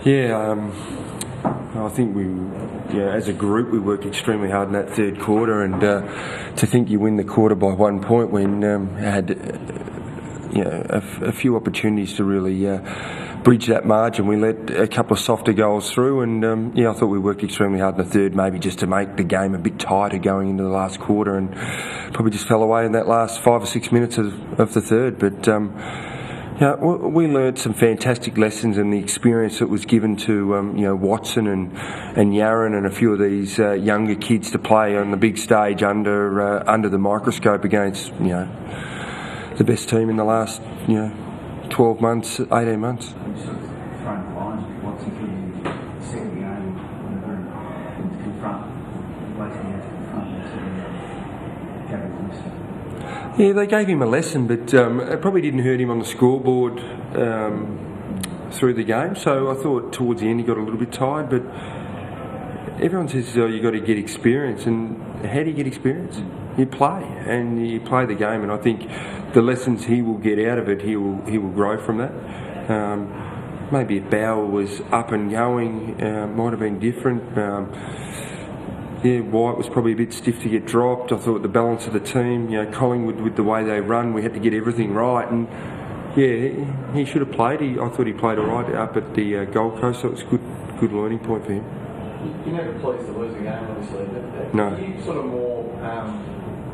Yeah, I think as a group, we worked extremely hard in that third quarter, and to think you win the quarter by 1 point when had a few opportunities to really bridge that margin. We let a couple of softer goals through, and I thought we worked extremely hard in the third, maybe just to make the game a bit tighter going into the last quarter, and probably just fell away in that last 5 or 6 minutes of the third. But we learned some fantastic lessons, and the experience that was given to Watson and Yaron and a few of these younger kids to play on the big stage under the microscope against the best team in the last 12 months, 18 months. Yeah, they gave him a lesson, but it probably didn't hurt him on the scoreboard through the game. So I thought towards the end he got a little bit tired, but everyone says you've got to get experience, and how do you get experience? You play, and you play the game, and I think the lessons he will get out of it, he will grow from that. Maybe if Bauer was up and going, might have been different. White was probably a bit stiff to get dropped. I thought the balance of the team, Collingwood with the way they run, we had to get everything right, and he should have played. I thought he played all right up at the Gold Coast, so it was a good learning point for him. You're never pleased to lose a game, obviously, but no. Are you sort of more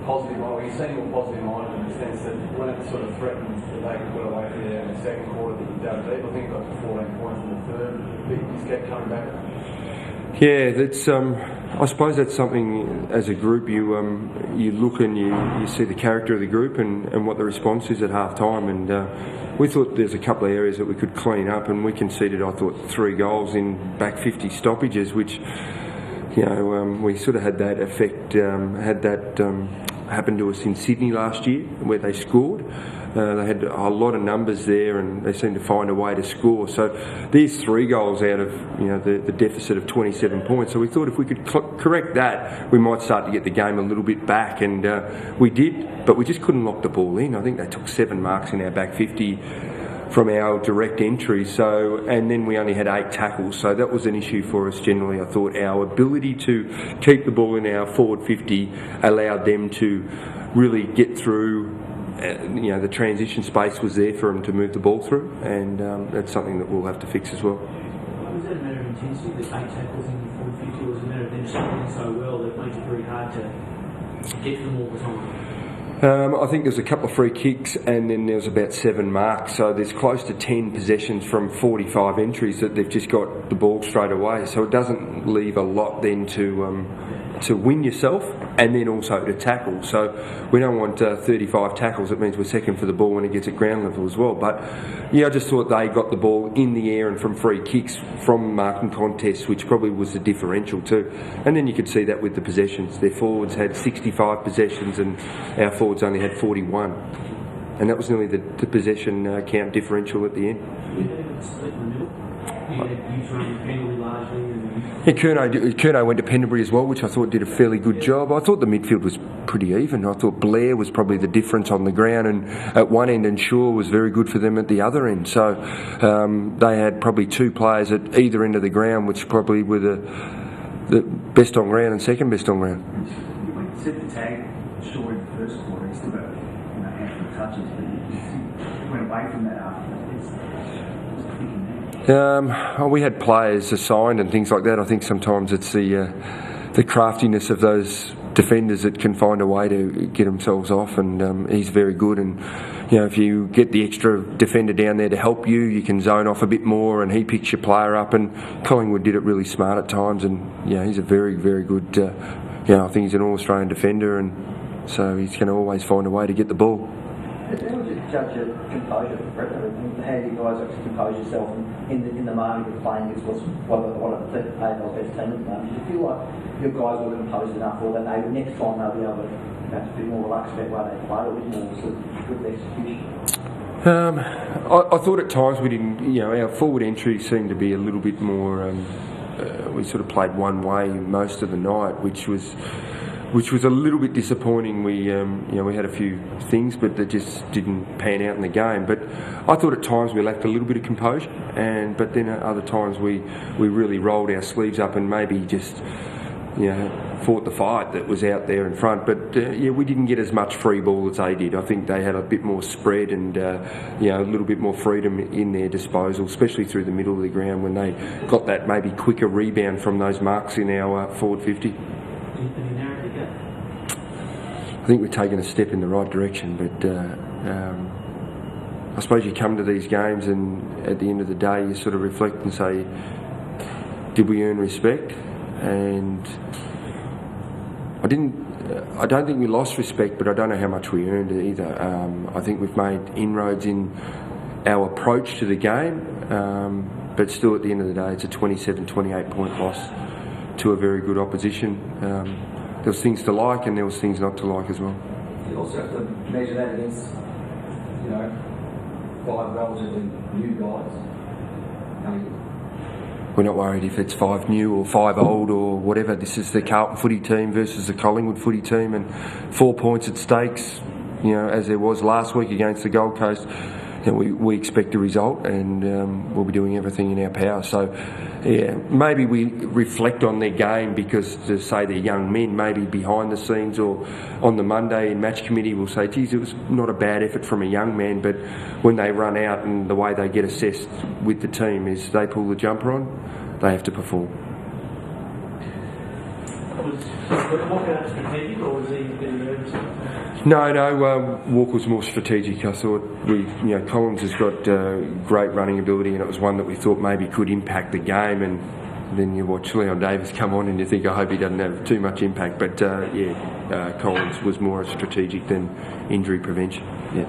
positive minded? You seem more positive minded in the sense that when it sort of threatened that they could put away for you in the second quarter that you dug deep, I think you got to 14 points in the third, but you just kept coming back. Yeah, that's. I suppose that's something as a group you look and you see the character of the group and what the response is at half time, and we thought there's a couple of areas that we could clean up, and we conceded, I thought, 3 goals in back 50 stoppages, which we sort of had that effect, happened to us in Sydney last year where they scored. They had a lot of numbers there, and they seemed to find a way to score. So there's 3 goals out of the deficit of 27 points. So we thought if we could correct that, we might start to get the game a little bit back, and we did, but we just couldn't lock the ball in. I think they took 7 marks in our back 50 from our direct entry. And then we only had 8 tackles. So that was an issue for us generally. I thought our ability to keep the ball in our forward 50 allowed them to really get through. The transition space was there for them to move the ball through, and that's something that we'll have to fix as well. Was that a matter of intensity, the 8 tackles in the forward 50, or was it a matter of them scoring so well that it makes it very hard to get to them all the time? I think there's a couple of free kicks, and then there's about 7 marks, so there's close to 10 possessions from 45 entries that they've just got the ball straight away, so it doesn't leave a lot then to win yourself and then also to tackle. So we don't want 35 tackles. It means we're second for the ball when it gets at ground level as well. But I just thought they got the ball in the air and from free kicks from marking contests, which probably was the differential too. And then you could see that with the possessions. Their forwards had 65 possessions and our forwards only had 41. And that was nearly the possession count differential at the end. Yeah, Curnow went to Pendlebury as well, which I thought did a fairly good job. I thought the midfield was pretty even. I thought Blair was probably the difference on the ground, and at one end, and Shaw was very good for them at the other end. So they had probably 2 players at either end of the ground, which probably were the best on ground and second best on ground. You set the tag Shaw in the first quarter. He still got a handful of touches, but you went away from that after. We had players assigned and things like that. I think sometimes it's the craftiness of those defenders that can find a way to get themselves off, and he's very good. And if you get the extra defender down there to help you, you can zone off a bit more, and he picks your player up. And Collingwood did it really smart at times, and he's a very, very good. I think he's an All-Australian defender, and so he's going to always find a way to get the ball. How would you judge your composure, Brett? How do you guys actually compose yourself in the moment of playing against one of the AFL's best team at the moment? Do you feel like your guys were composed enough, or that next time they'll be able to perhaps be more relaxed about where they play, or a bit more sort of good execution? I thought at times we didn't. Our forward entry seemed to be a little bit more. We sort of played one way most of the night, which was which was a little bit disappointing. We had a few things, but they just didn't pan out in the game. But I thought at times we lacked a little bit of composure, but then at other times we really rolled our sleeves up and maybe just fought the fight that was out there in front. But we didn't get as much free ball as they did. I think they had a bit more spread and a little bit more freedom in their disposal, especially through the middle of the ground when they got that maybe quicker rebound from those marks in our forward 50. I think we're taking a step in the right direction, but I suppose you come to these games and at the end of the day you sort of reflect and say, did we earn respect? And I don't think we lost respect, but I don't know how much we earned it either. I think we've made inroads in our approach to the game, but still at the end of the day it's a 27, 28 point loss to a very good opposition. There was things to like and there was things not to like as well. You also have to measure that against, 5 relatively new guys. We're not worried if it's 5 new or 5 old or whatever. This is the Carlton footy team versus the Collingwood footy team, and 4 points at stakes, as there was last week against the Gold Coast. We expect a result, and we'll be doing everything in our power. So, maybe we reflect on their game because, to say they're young men, maybe behind the scenes or on the Monday in match committee we'll say, geez, it was not a bad effort from a young man, but when they run out and the way they get assessed with the team is they pull the jumper on, they have to perform. Was Walker strategic or was he getting nervous? No, Walker was more strategic. I thought Collins has got great running ability, and it was one that we thought maybe could impact the game. And then you watch Leon Davis come on, and you think, I hope he doesn't have too much impact. But Collins was more strategic than injury prevention. Yeah.